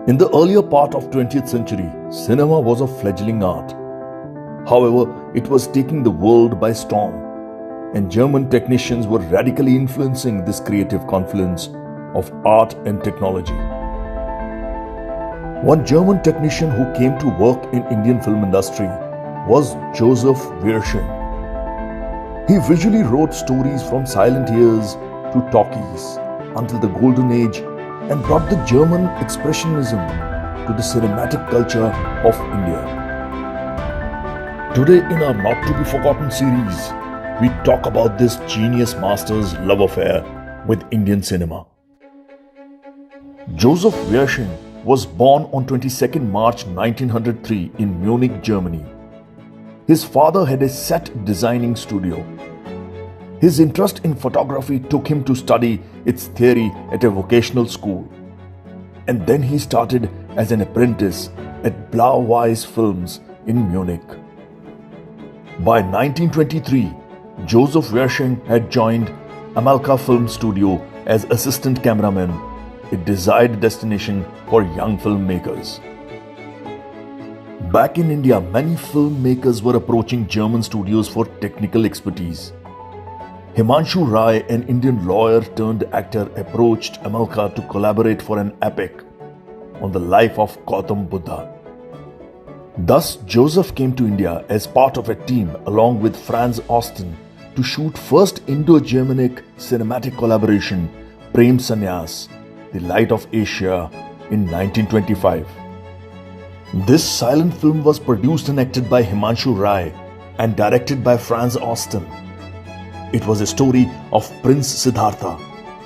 In the earlier part of 20th century, cinema was a fledgling art. However, it was taking the world by storm, and German technicians were radically influencing this creative confluence of art and technology. One German technician who came to work in Indian film industry was Joseph Wehrchen. He visually wrote stories from silent years to talkies until the golden age and brought the German expressionism to the cinematic culture of India. Today in our Not to be Forgotten series, we talk about this genius master's love affair with Indian cinema. Joseph Wehrchen was born on 22nd March 1903 in Munich, Germany. His father had a set designing studio. His interest in photography took him to study its theory at a vocational school. And then he started as an apprentice at Blau-Weiss Films in Munich. By 1923, Joseph Wehrchen had joined Amalka Film Studio as assistant cameraman, a desired destination for young filmmakers. Back in India, many filmmakers were approaching German studios for technical expertise. Himanshu Rai, an Indian lawyer turned actor, approached Amalka to collaborate for an epic on the life of Gautam Buddha. Thus, Joseph came to India as part of a team along with Franz Osten to shoot first Indo-Germanic cinematic collaboration, Prem Sanyas, The Light of Asia, in 1925. This silent film was produced and acted by Himanshu Rai and directed by Franz Osten. It was a story of Prince Siddhartha,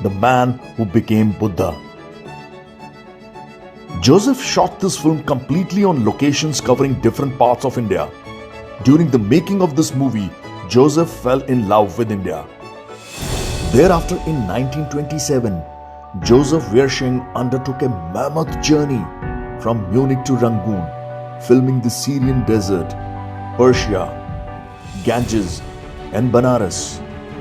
the man who became Buddha. Joseph shot this film completely on locations covering different parts of India. During the making of this movie, Joseph fell in love with India. Thereafter, in 1927, Joseph Wehrchen undertook a mammoth journey from Munich to Rangoon, filming the Syrian desert, Persia, Ganges, and Banaras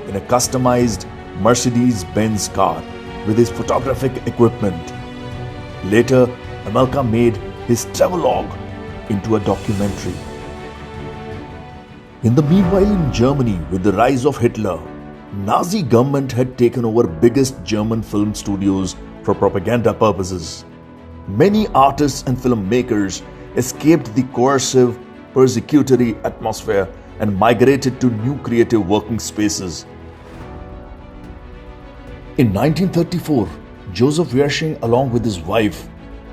in a customized Mercedes-Benz car with his photographic equipment. Later, Amalka made his travelogue into a documentary. In the meanwhile, in Germany, with the rise of Hitler, Nazi government had taken over biggest German film studios for propaganda purposes. Many artists and filmmakers escaped the coercive, persecutory atmosphere and migrated to new creative working spaces. In 1934, Joseph Wehrchen, along with his wife,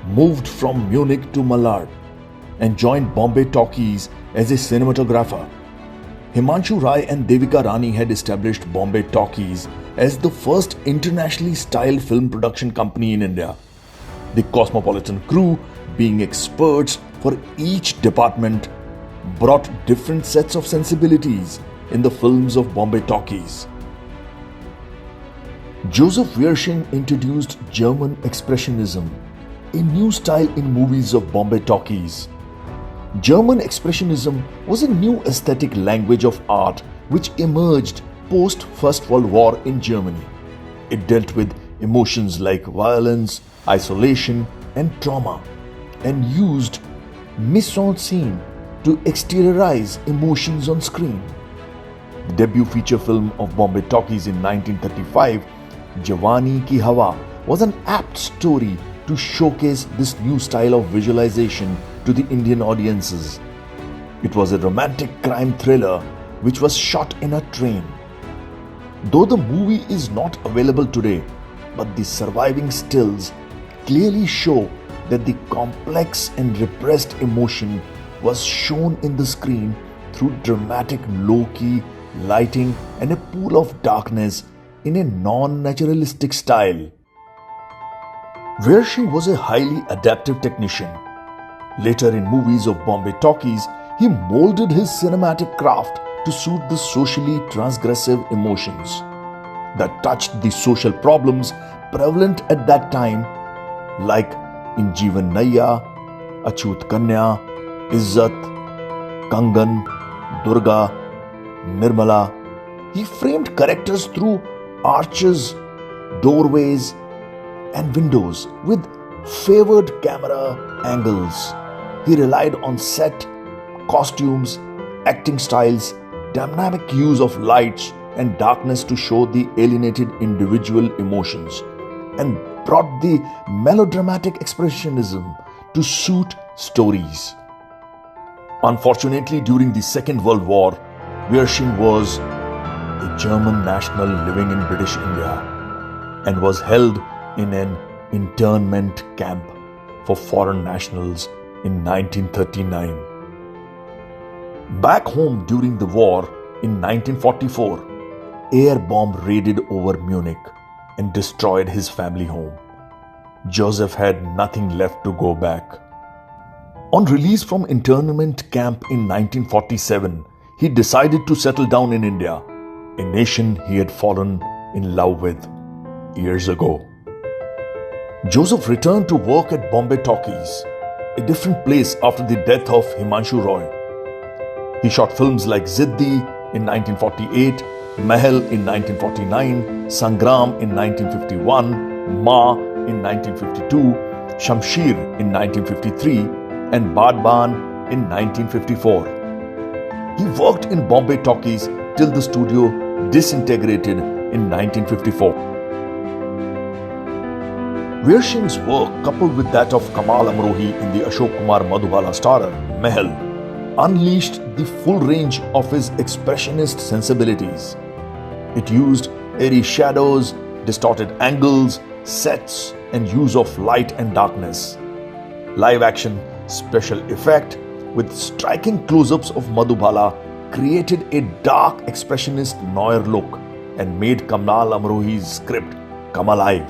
moved from Munich to Malad and joined Bombay Talkies as a cinematographer. Himanshu Rai and Devika Rani had established Bombay Talkies as the first internationally styled film production company in India. The cosmopolitan crew, being experts for each department, brought different sets of sensibilities in the films of Bombay Talkies. Joseph Wehrchen introduced German Expressionism, a new style in movies of Bombay Talkies. German Expressionism was a new aesthetic language of art which emerged post First World War in Germany. It dealt with emotions like violence, isolation, and trauma, and used mise-en-scène to exteriorize emotions on screen. The debut feature film of Bombay Talkies in 1935, Jawani Ki Hawa, was an apt story to showcase this new style of visualization to the Indian audiences. It was a romantic crime thriller which was shot in a train. Though the movie is not available today, but the surviving stills clearly show that the complex and repressed emotion was shown in the screen through dramatic low-key lighting and a pool of darkness in a non-naturalistic style. Wehrchen was a highly adaptive technician. Later in movies of Bombay Talkies, he molded his cinematic craft to suit the socially transgressive emotions that touched the social problems prevalent at that time, like in Jeevan Naiya, Achut Kanya, Izzat, Kangan, Durga, Nirmala. He framed characters through arches, doorways, and windows with favored camera angles. He relied on set, costumes, acting styles, dynamic use of lights and darkness to show the alienated individual emotions, and brought the melodramatic expressionism to suit stories. Unfortunately, during the Second World War, Weersching was a German national living in British India and was held in an internment camp for foreign nationals in 1939. Back home during the war in 1944, air bomb raided over Munich and destroyed his family home. Joseph had nothing left to go back. On release from internment camp in 1947, he decided to settle down in India, a nation he had fallen in love with years ago. Joseph returned to work at Bombay Talkies, a different place after the death of Himanshu Roy. He shot films like Ziddi in 1948, Mahal in 1949, Sangram in 1951, Ma in 1952, Shamsher in 1953, and Badban in 1954. He worked in Bombay Talkies till the studio disintegrated in 1954. Weersching's work, coupled with that of Kamal Amrohi in the Ashok Kumar Madhubala starrer, Mahal, unleashed the full range of his expressionist sensibilities. It used airy shadows, distorted angles, sets, and use of light and darkness. Live action special effect with striking close-ups of Madhubala created a dark expressionist noir look and made Kamal Amrohi's script come alive.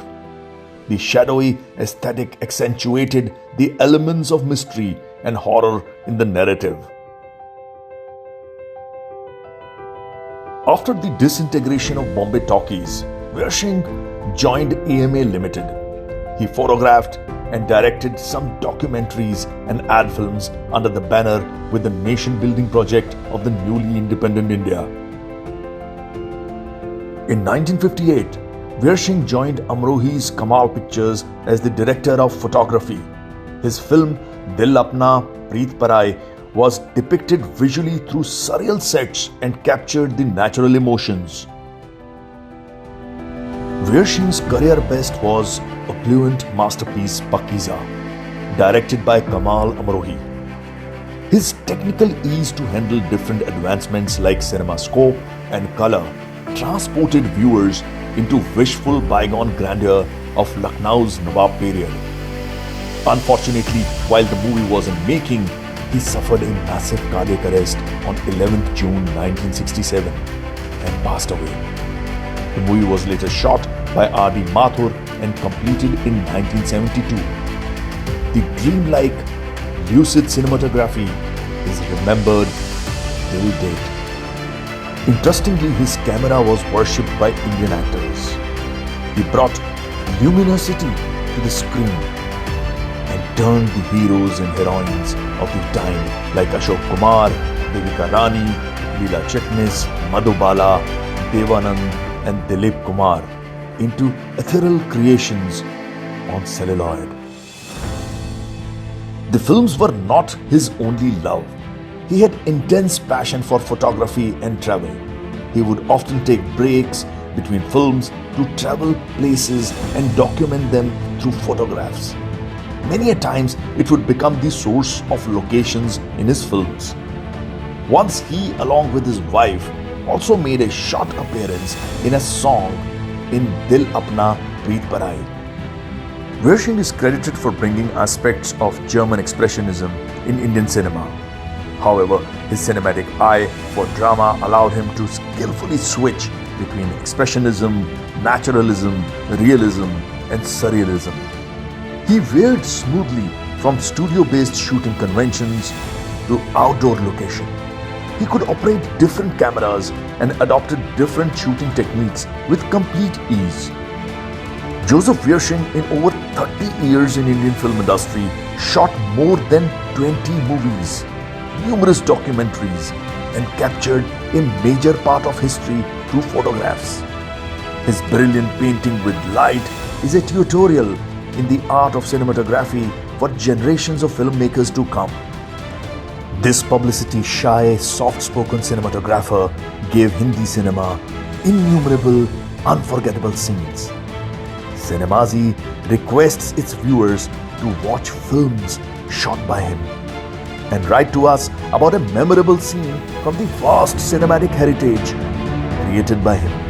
The shadowy aesthetic accentuated the elements of mystery and horror in the narrative. After the disintegration of Bombay Talkies, Weersching joined AMA Limited. He photographed and directed some documentaries and ad films under the banner with the nation-building project of the newly independent India. In 1958, Weersching joined Amrohi's Kamal Pictures as the director of photography. His film Dil Apna Preet Parai was depicted visually through surreal sets and captured the natural emotions. Weersching's career best was opulent masterpiece Pakiza, directed by Kamal Amrohi. His technical ease to handle different advancements like CinemaScope and color transported viewers into wishful bygone grandeur of Lucknow's Nawab period. Unfortunately, while the movie was in making, he suffered a massive cardiac arrest on 11th June 1967 and passed away. The movie was later shot by R.D. Mathur and completed in 1972. The dreamlike, lucid cinematography is remembered till date. Interestingly, his camera was worshipped by Indian actors. He brought luminosity to the screen and turned the heroes and heroines of the time like Ashok Kumar, Devika Rani, Leela Chitnis, Madhubala, Devanand and Dilip Kumar into ethereal creations on celluloid. The films were not his only love. He had intense passion for photography and travel. He would often take breaks between films to travel places and document them through photographs. Many a times it would become the source of locations in his films. Once he, along with his wife, also made a short appearance in a song in Dil Apna Preet Parai. Weersching is credited for bringing aspects of German expressionism in Indian cinema. However, his cinematic eye for drama allowed him to skillfully switch between expressionism, naturalism, realism, and surrealism. He veered smoothly from studio-based shooting conventions to outdoor location. He could operate different cameras and adopted different shooting techniques with complete ease. Joseph Weersching, in over 30 years in Indian film industry, shot more than 20 movies, numerous documentaries, and captured a major part of history through photographs. His brilliant painting with light is a tutorial in the art of cinematography for generations of filmmakers to come. This publicity-shy, soft-spoken cinematographer gave Hindi cinema innumerable, unforgettable scenes. Cinemazi requests its viewers to watch films shot by him and write to us about a memorable scene from the vast cinematic heritage created by him.